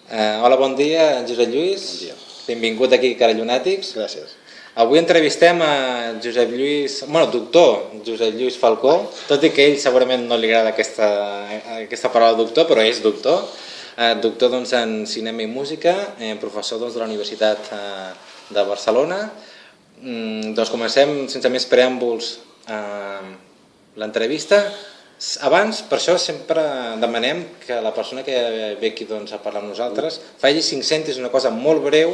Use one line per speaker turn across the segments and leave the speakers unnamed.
Hola, bon dia, Josep Lluís.
Bon dia.
Benvingut aquí a Carallonàtics.
Gràcies.
Avui entrevistem a Josep Lluís, doctor Josep Lluís Falcó, tot i que a ell segurament no li agrada aquesta paraula doctor, però és doctor. Doctor en cinema i música, professor de la Universitat de Barcelona. Comencem sense més preàmbuls l'entrevista. Abans, per això sempre demanem que la persona que ve aquí a parlar amb nosaltres faci 5 cèntims, una cosa molt breu,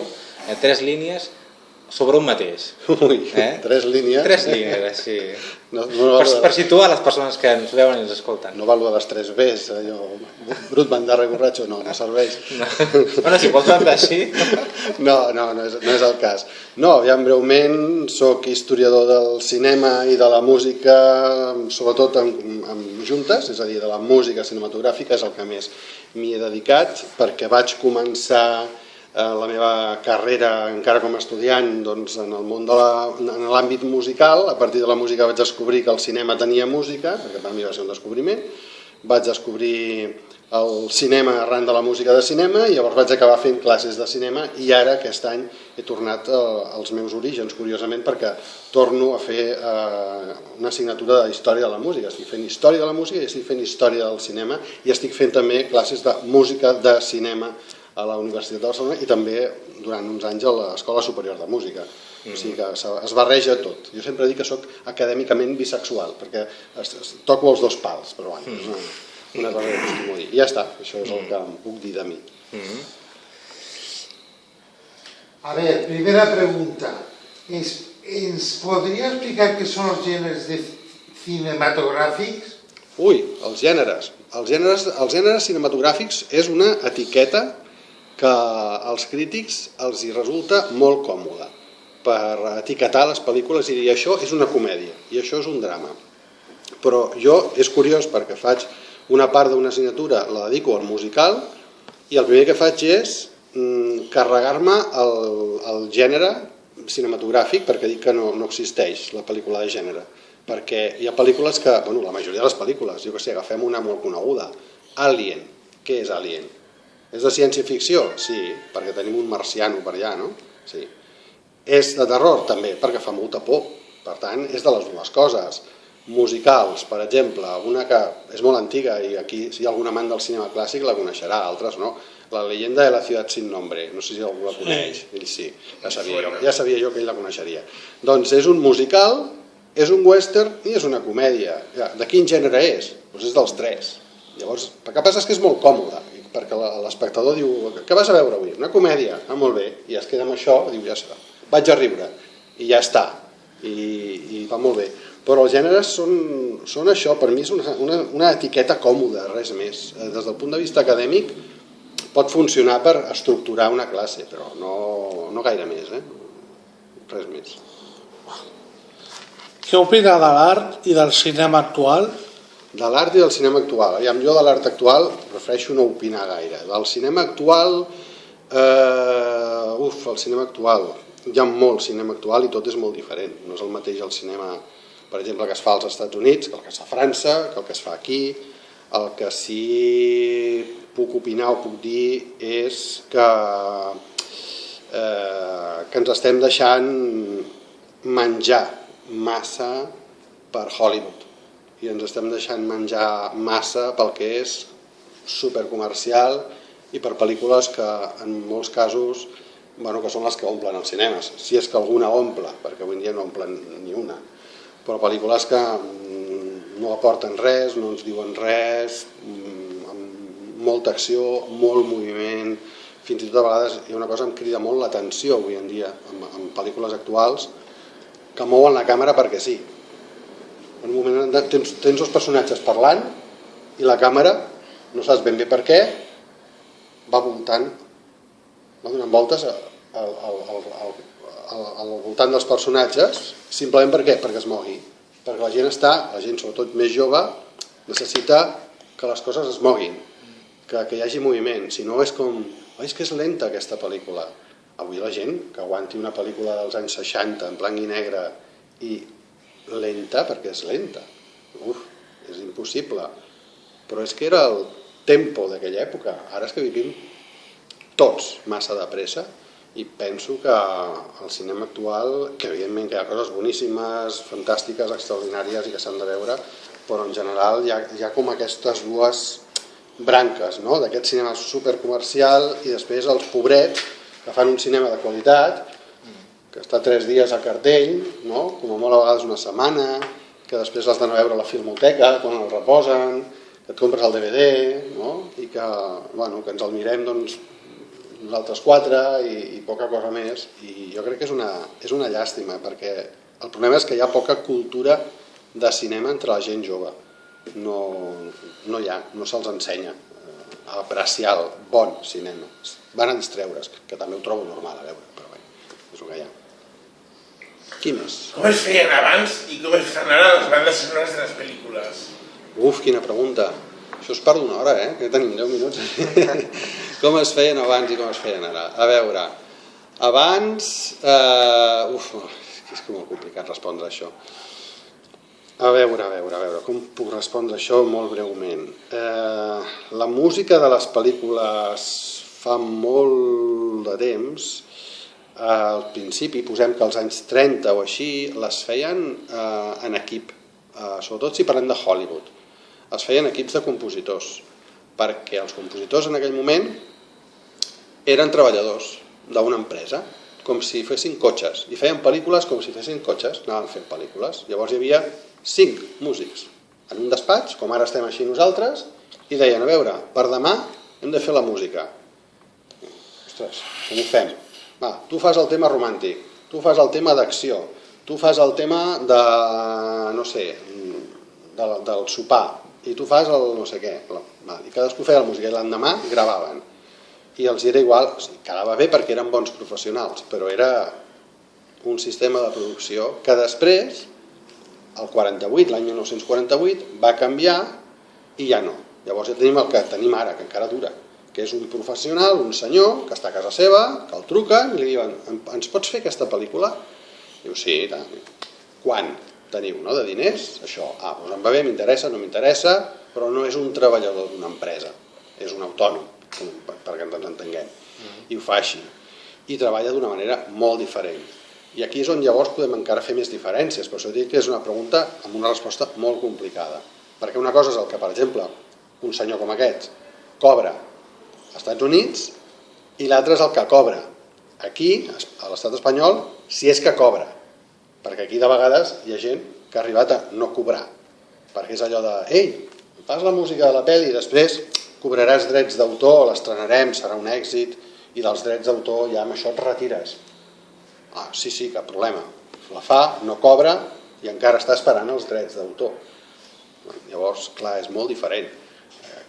3 línies, sobre un mateix.
Ui, 3 línies?
3 línies, sí. Per situar les persones que ens veuen i ens escolten.
No val les 3 Bs, allò, brut, bandarra i borratxo, no serveix.
Bueno, si vols anar així...
No és el cas. No, ja breument, soc historiador del cinema i de la música, sobretot amb juntes, és a dir, de la música cinematogràfica és el que més m'hi he dedicat, perquè vaig començar la meva carrera encara com a estudiant en el món en l'àmbit musical. A partir de la música vaig descobrir que el cinema tenia música, perquè per mi va ser un descobriment. Vaig descobrir el cinema arran de la música de cinema i llavors vaig acabar fent classes de cinema i ara aquest any he tornat als meus orígens, curiosament, perquè torno a fer una assignatura de història de la música. Estic fent història de la música i estic fent història del cinema i estic fent també classes de música de cinema a la Universitat de Barcelona i també durant uns anys a l'Escola Superior de Música. O sigui que es barreja tot. Jo sempre dic que sóc acadèmicament bisexual, perquè toco els dos pals, però bueno, és una cosa que acostumo a dir. I ja està, això és el que em puc dir de mi.
A ver, primera pregunta. ¿Ens podria explicar què són els gèneres cinematogràfics?
Ui, els gèneres. Els gèneres cinematogràfics és una etiqueta que als crítics els hi resulta molt còmode per etiquetar les pel·lícules i dir això és una comèdia i això és un drama. Però jo és curiós perquè faig una part d'una assignatura, la dedico al musical i el primer que faig és carregar-me el gènere cinematogràfic perquè dic que no existeix la pel·lícula de gènere. Perquè hi ha pel·lícules que, la majoria de les pel·lícules, jo que sé, agafem una molt coneguda, Alien. Què és Alien? És de ciència-ficció? Sí, perquè tenim un marciano per allà, no? Sí. És de terror? També, perquè fa molta por. Per tant, és de les dues coses. Musicals, per exemple, una que és molt antiga i aquí si hi ha algun amant del cinema clàssic la coneixerà, altres no. La leyenda de la ciutat sin nombre, no sé si algú la coneix, ell sí, ja sabia jo que ell la coneixeria. Doncs és un musical, és un western i és una comèdia. De quin gènere és? Doncs és dels tres. Llavors, el que passa és que és molt còmode, perquè l'espectador diu, què vas a veure avui? Una comèdia, molt bé, i es queda amb això, diu, ja està, vaig a riure, i ja està, i va molt bé. Però els gèneres són això, per mi és una etiqueta còmoda, res més. Des del punt de vista acadèmic pot funcionar per estructurar una classe, però no gaire més, res més.
Què opina de l'art i del cinema actual?
De l'art i del cinema actual. Jo de l'art actual prefereixo no opinar gaire. Del cinema actual, el cinema actual, hi ha molt cinema actual i tot és molt diferent. No és el mateix el cinema, per exemple, que es fa als Estats Units, que el que es fa a França, que el que es fa aquí. El que sí puc opinar o puc dir és que ens estem deixant menjar massa per Hollywood i ens estem deixant menjar massa pel que és supercomercial i per pel·lícules que en molts casos que són les que omplen els cinemes, si és que alguna omple, perquè avui en dia no omplen ni una, però pel·lícules que no aporten res, no ens diuen res, amb molta acció, molt moviment, fins i tot a vegades hi ha una cosa que em crida molt l'atenció avui en dia en pel·lícules actuals que mouen la càmera perquè sí. En un moment tens dos personatges parlant i la càmera, no saps ben bé per què, va voltant, va donant voltes al voltant dels personatges, simplement per què? Perquè es mogui. Perquè la gent sobretot més jove, necessita que les coses es moguin, que hi hagi moviment. Si no és com, és que és lenta aquesta pel·lícula. Avui la gent que aguanti una pel·lícula dels anys 60 en blanc i negre i lenta, perquè és lenta. És impossible. Però és que era el tempo d'aquella època. Ara és que vivim tots massa de pressa, i penso que el cinema actual, que evidentment que hi ha coses boníssimes, fantàstiques, extraordinàries i que s'han de veure, però en general hi ha com aquestes dues branques, no? D'aquest cinema supercomercial i després els pobrets que fan un cinema de qualitat, que està 3 dies a cartell, no? Com a molt a vegades una setmana, que després l'has d'anar a veure a la filmoteca quan el reposen, que et compres el DVD, no? I que, bueno, que ens el mirem doncs, nosaltres 4 i poca cosa més, i jo crec que és una llàstima, perquè el problema és que hi ha poca cultura de cinema entre la gent jove. No hi ha, no se'ls ensenya a apreciar el bon cinema. Van a distreure's, que també ho trobo normal a veure, però bé, és el que hi ha. Qui més?
Com es feien abans i com es fan ara les bandes sonores de les pel·lícules?
Uf, quina pregunta. Això és part d'una hora, que tenim 10 minuts. Com es feien abans i com es feien ara? A veure, abans... és que molt complicat respondre això. A veure, com puc respondre això molt breument? La música de les pel·lícules fa molt de temps, al principi, posem que als anys 30 o així, les feien en equip, sobretot si parlem de Hollywood. Es feien equips de compositors, perquè els compositors en aquell moment eren treballadors d'una empresa, com si fessin cotxes, i feien pel·lícules com si fessin cotxes, anaven fent pel·lícules. Llavors hi havia 5 músics en un despatx, com ara estem així nosaltres, i deien, a veure, per demà hem de fer la música. Ostres, com ho fem? Va, tu fas el tema romàntic, tu fas el tema d'acció, tu fas el tema de, no sé, del sopar, i tu fas el no sé què. I cadascú feia la música i l'endemà gravaven. I els era igual, quedava bé perquè eren bons professionals, però era un sistema de producció que després, el 48, l'any 1948, va canviar i ja no. Llavors ja tenim el que tenim ara, que encara dura, que és un professional, un senyor, que està a casa seva, que el truquen i li diuen, ens pots fer aquesta pel·lícula? Diu, sí, tant. Quan teniu, no, de diners? Això, doncs em va bé, m'interessa, no m'interessa, però no és un treballador d'una empresa, és un autònom, perquè ens entenguem, i ho fa així, i treballa d'una manera molt diferent. I aquí és on llavors podem encara fer més diferències, per això dic que és una pregunta amb una resposta molt complicada, perquè una cosa és el que, per exemple, un senyor com aquest cobra als Estats Units i l'altre és el que cobra aquí, a l'estat espanyol, si és que cobra, perquè aquí de vegades hi ha gent que ha arribat a no cobrar, perquè és allò de, ei, fas la música de la pel·li i després cobraràs drets d'autor, l'estrenarem, serà un èxit, i dels drets d'autor ja amb això et retires. Sí, cap problema. La fa, no cobra i encara està esperant els drets d'autor. Llavors, clar, és molt diferent.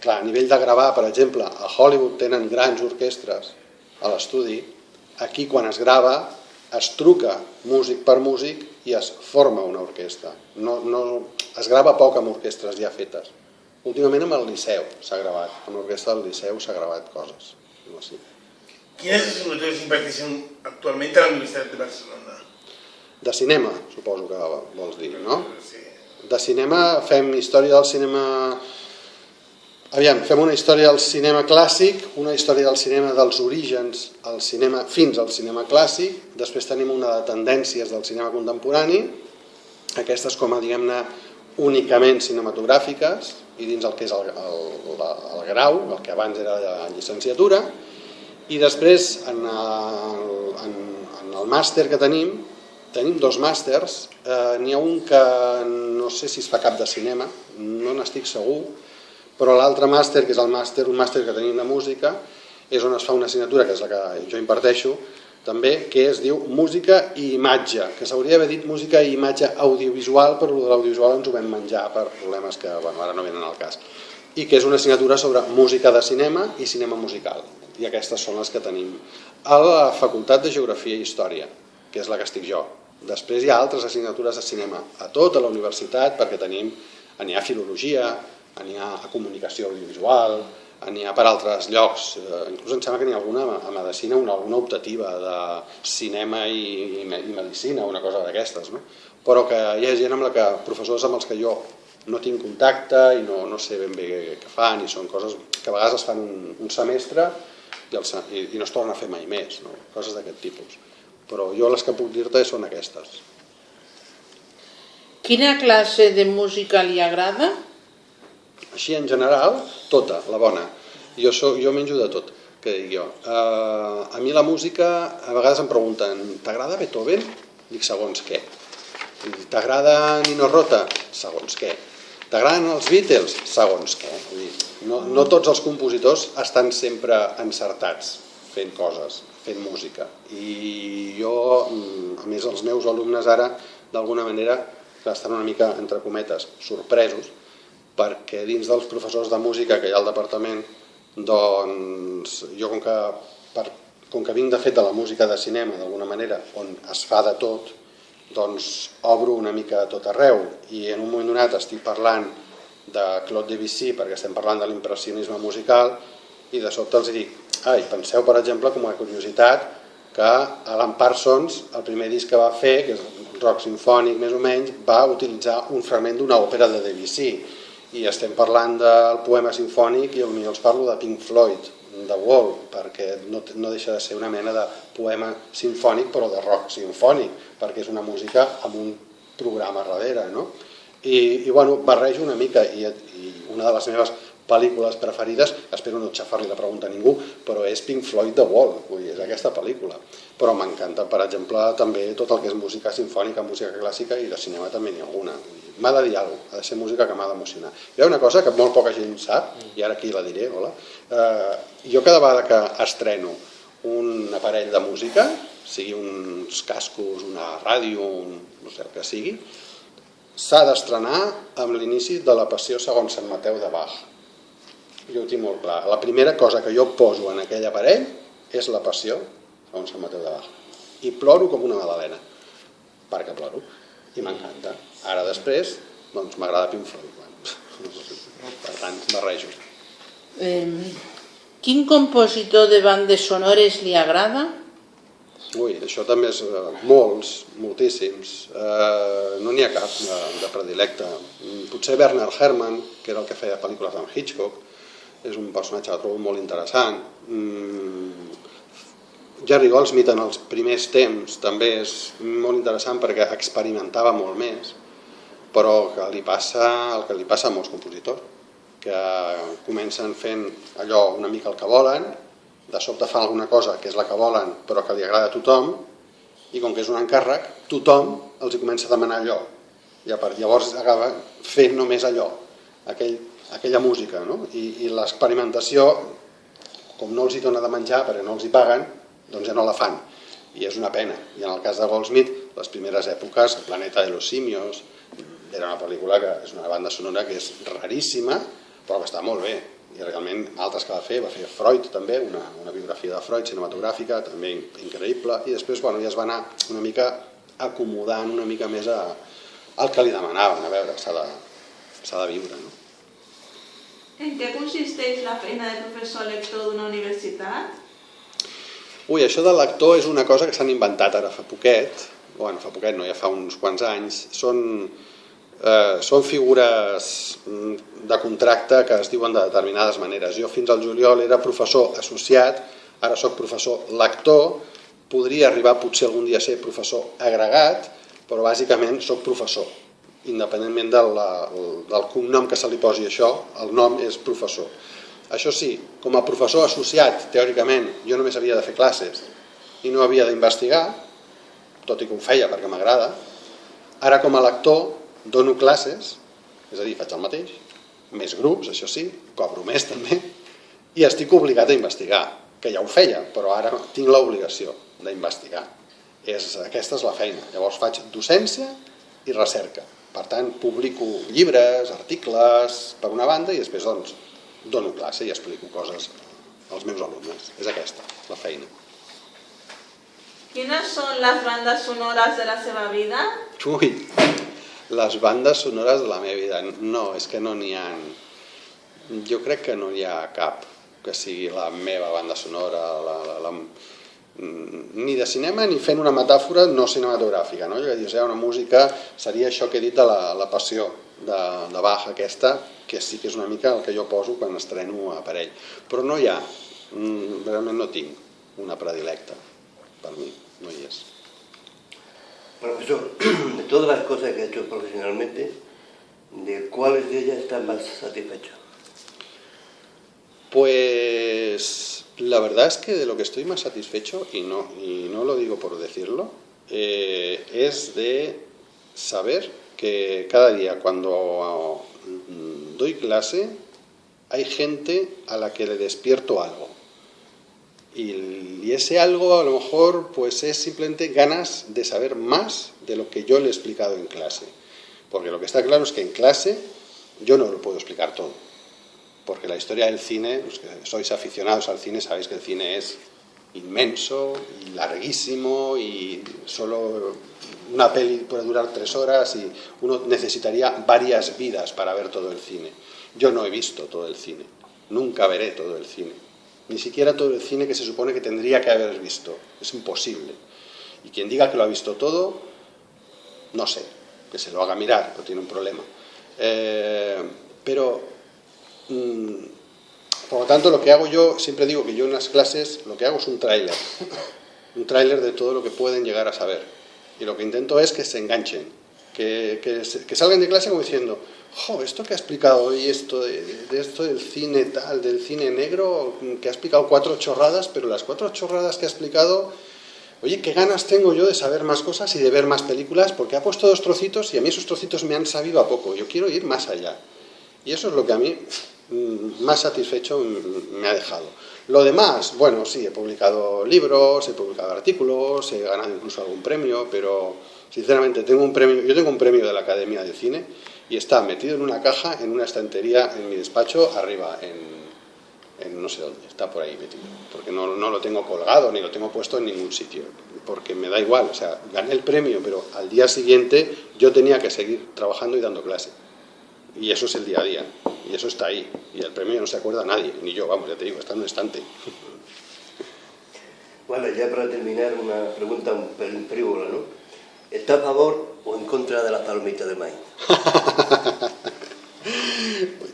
Clar, a nivell de gravar, per exemple, a Hollywood tenen grans orquestres a l'estudi, aquí quan es grava es truca músic per músic i es forma una orquestra. Es grava poc amb orquestres ja fetes. Últimament amb el Liceu s'ha gravat, amb l'orquestra del Liceu s'ha gravat coses.
Quines assignatures imparteixen actualment a la Universitat de Barcelona?
De cinema, suposo que vols dir, no? De cinema fem història del cinema... Fem una història del cinema clàssic, una història del cinema dels orígens al cinema fins al cinema clàssic, després tenim una de tendències del cinema contemporani, aquestes com a, diguem-ne, únicament cinematogràfiques, i dins el que és el grau, el que abans era la llicenciatura, i després en el màster que tenim 2 màsters, n'hi ha un que no sé si es fa cap de cinema, no n'estic segur, però l'altre màster, que és un màster que tenim de música, és on es fa una assignatura, que és la que jo imparteixo, també, que es diu Música i Imatge, que s'hauria d'haver dit Música i Imatge Audiovisual, però l'audiovisual ens ho vam menjar per problemes que ara no venen al cas, i que és una assignatura sobre música de cinema i cinema musical, i aquestes són les que tenim. A la Facultat de Geografia i Història, que és la que estic jo. Després hi ha altres assignatures de cinema a tota la universitat, perquè n'hi ha filologia, n'hi ha a comunicació audiovisual, n'hi ha per altres llocs, inclús em sembla que n'hi ha alguna a medicina, alguna optativa de cinema i medicina, una cosa d'aquestes, però que hi ha gent professors amb els que jo no tinc contacte i no sé ben bé què fan, i són coses que a vegades es fan un semestre i no es torna a fer mai més, no? Coses d'aquest tipus. Però jo les que puc dir-te són aquestes.
Quina classe de música li agrada?
Així en general, tota, la bona. Jo menjo de tot, que dic jo. A mi la música, a vegades em pregunten, t'agrada Beethoven? Dic, segons què. T'agrada Nino Rota? Segons què. T'agraden els Beatles? Segons què. No tots els compositors estan sempre encertats fent coses, fent música. I jo, a més, els meus alumnes ara, d'alguna manera, estan una mica, entre cometes, sorpresos, perquè dins dels professors de música que hi ha al departament, doncs jo com que vinc de fet de la música de cinema, d'alguna manera, on es fa de tot, doncs obro una mica a tot arreu, i en un moment donat estic parlant de Claude Debussy perquè estem parlant de l'impressionisme musical, i de sobte els dic, penseu per exemple com a curiositat que Alan Parsons, el primer disc que va fer, que és un rock sinfònic més o menys, va utilitzar un fragment d'una òpera de Debussy, i estem parlant del poema sinfònic i potser els parlo de Pink Floyd, The Wall, perquè no deixa de ser una mena de poema sinfònic però de rock sinfònic, perquè és una música amb un programa darrere, no? I bueno, barrejo una mica, i una de les meves pel·lícules preferides, espero no xafar-li la pregunta a ningú, però és Pink Floyd The Wall, és aquesta pel·lícula. Però m'encanta, per exemple, també tot el que és música sinfònica, música clàssica, i de cinema també n'hi ha alguna. M'ha de dir alguna cosa, ha de ser música que m'ha d'emocionar. Hi ha una cosa que molt poca gent sap, i ara aquí la diré, hola. Jo cada vegada que estreno un aparell de música, sigui uns cascos, una ràdio, no sé el que sigui, s'ha d'estrenar amb l'inici de la Passió segons Sant Mateu de Bach. Jo ho tinc molt clar. La primera cosa que jo poso en aquell aparell és la Passió segons Sant Mateu de Bach. I ploro com una magdalena, perquè ploro, i m'encanta. Ara després, doncs m'agrada Pink Floyd. Per tant, barrejo.
Quin compositor de bandes sonores li agrada?
Ui, això també és moltíssims. No n'hi ha cap de predilecte. Potser Bernard Herrmann, que era el que feia pel·lícules amb Hitchcock, és un personatge que trobo molt interessant. Jerry Goldsmith en els primers temps també és molt interessant perquè experimentava molt més, però el que li passa a molts compositors, que comencen fent allò una mica el que volen, de sobte fan alguna cosa que és la que volen però que li agrada a tothom, i com que és un encàrrec, tothom els comença a demanar allò. Llavors acaba fent només allò, aquella música, no? I l'experimentació, com no els hi dona de menjar perquè no els hi paguen, doncs ja no la fan, i és una pena. I en el cas de Goldsmith, les primeres èpoques, El planeta de los simios, era una pel·lícula que és una banda sonora que és raríssima, però que està molt bé. I realment altres que va fer Freud també, una biografia de Freud cinematogràfica, també increïble, i després ja es va anar una mica acomodant una mica més al que li demanaven. A veure, s'ha de viure, no?
En què consisteix la feina de professor lector d'una universitat?
Ui, això de lector és una cosa que s'han inventat ara fa poquet, no, ja fa uns quants anys. Són figures de contracte que es diuen de determinades maneres. Jo fins al juliol era professor associat, ara soc professor lector, podria arribar potser algun dia a ser professor agregat, però bàsicament soc professor. Independentment del cognom que se li posi això, el nom és professor. Això sí, com a professor associat, teòricament, jo només havia de fer classes i no havia d'investigar, tot i que ho feia perquè m'agrada. Ara com a lector dono classes, és a dir, faig el mateix, més grups, això sí, cobro més també, i estic obligat a investigar, que ja ho feia, però ara tinc l'obligació d'investigar. Aquesta és la feina. Llavors faig docència i recerca. Per tant, publico llibres, articles, per una banda, i després doncs dono classe i explico coses als meus alumnes. És aquesta, la feina.
Quines són les bandes sonores de la seva vida?
Ui, les bandes sonores de la meva vida. No, és que no n'hi ha. Jo crec que no hi ha cap que sigui la meva banda sonora, ni de cinema ni fent una metàfora no cinematogràfica. Hi ha una música, seria això que he dit de la passió de Bach aquesta, que sí que és una mica el que jo poso quan estreno aparell. Però no hi ha realment no tinc una predilecta. Per mi, no hi és.
Profesor, de todas las cosas que ha hecho profesionalmente, ¿de cuáles de ellas está más satisfecho?
Pues la verdad es que de lo que estoy más satisfecho, y no lo digo por decirlo, es de saber que cada día cuando doy clase hay gente a la que le despierto algo. Y ese algo a lo mejor pues es simplemente ganas de saber más de lo que yo le he explicado en clase. Porque lo que está claro es que en clase yo no lo puedo explicar todo. Porque la historia del cine, los que sois aficionados al cine sabéis que el cine es inmenso y larguísimo y solo una peli puede durar 3 horas y uno necesitaría varias vidas para ver todo el cine. Yo no he visto todo el cine, nunca veré todo el cine. Ni siquiera todo el cine que se supone que tendría que haber visto. Es imposible. Y quien diga que lo ha visto todo, no sé, que se lo haga mirar, pero tiene un problema. Por lo tanto, lo que hago yo, siempre digo que yo en las clases lo que hago es un tráiler. Un tráiler de todo lo que pueden llegar a saber. Y lo que intento es que se enganchen. Que salgan de clase como diciendo, jo, esto que ha explicado hoy, esto del cine tal, del cine negro, que ha explicado 4 chorradas, pero las 4 chorradas que ha explicado, oye, qué ganas tengo yo de saber más cosas y de ver más películas, porque ha puesto 2 trocitos y a mí esos trocitos me han sabido a poco, yo quiero ir más allá. Y eso es lo que a mí más satisfecho me ha dejado. Lo demás, bueno, sí, he publicado libros, he publicado artículos, he ganado incluso algún premio, pero sinceramente yo tengo un premio de la Academia de Cine y está metido en una caja, en una estantería en mi despacho, arriba, en no sé dónde, está por ahí metido, porque no lo tengo colgado ni lo tengo puesto en ningún sitio, porque me da igual, o sea, gané el premio, pero al día siguiente yo tenía que seguir trabajando y dando clase. Y eso es el día a día, y eso está ahí, y el premio no se acuerda nadie, ni yo, vamos, ya te digo, está en un estante.
Bueno, ya para terminar, una pregunta un pelín frívola, ¿no? ¿Está a favor o en contra de las palomitas de maíz?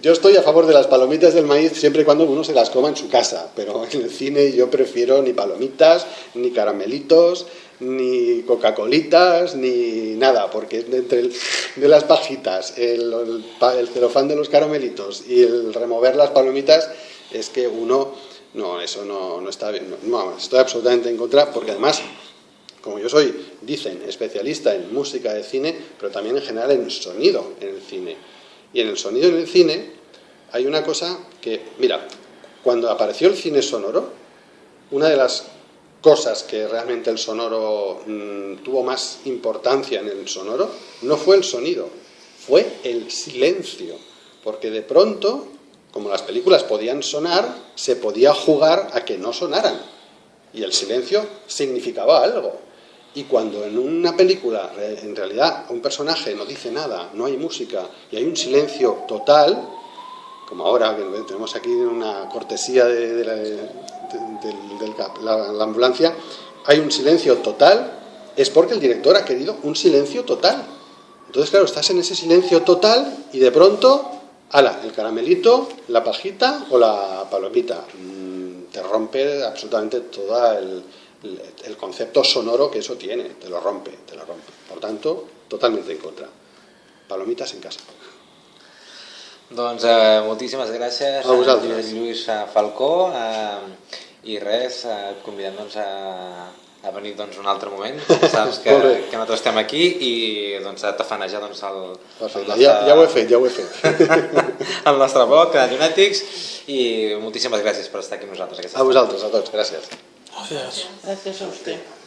Yo estoy a favor de las palomitas del maíz siempre y cuando uno se las coma en su casa, pero en el cine yo prefiero ni palomitas, ni caramelitos, ni Coca-Colitas, ni nada, porque entre de las pajitas, el celofán de los caramelitos y el remover las palomitas, es que uno, no, eso no está bien, no, estoy absolutamente en contra, porque además, como yo soy, dicen, especialista en música de cine, pero también en general en sonido en el cine. Y en el sonido en el cine hay una cosa que, mira, cuando apareció el cine sonoro, una de las cosas que realmente el sonoro tuvo más importancia en el sonoro no fue el sonido, fue el silencio, porque de pronto, como las películas podían sonar, se podía jugar a que no sonaran y el silencio significaba algo. Y cuando en una película en realidad un personaje no dice nada, no hay música y hay un silencio total, como ahora que tenemos aquí una cortesía de la ambulancia, hay un silencio total, es porque el director ha querido un silencio total. Entonces, claro, estás en ese silencio total y de pronto, ¡hala!, el caramelito, la pajita o la palomita. Te rompe absolutamente todo el concepto sonoro que eso tiene, te lo rompe. Por tanto, totalmente en contra. Palomitas en casa.
Doncs moltíssimes gràcies
a vosaltres.
Lluís Falcó, i res, et convidem doncs, a venir doncs, un altre moment, saps que nosaltres estem aquí i doncs, a tafanejar doncs, el
nostre... Ja ho he fet.
El nostre blog, Llunàtics, i moltíssimes gràcies per estar aquí amb nosaltres.
A vosaltres, a tots, gràcies.
Gracias a usted.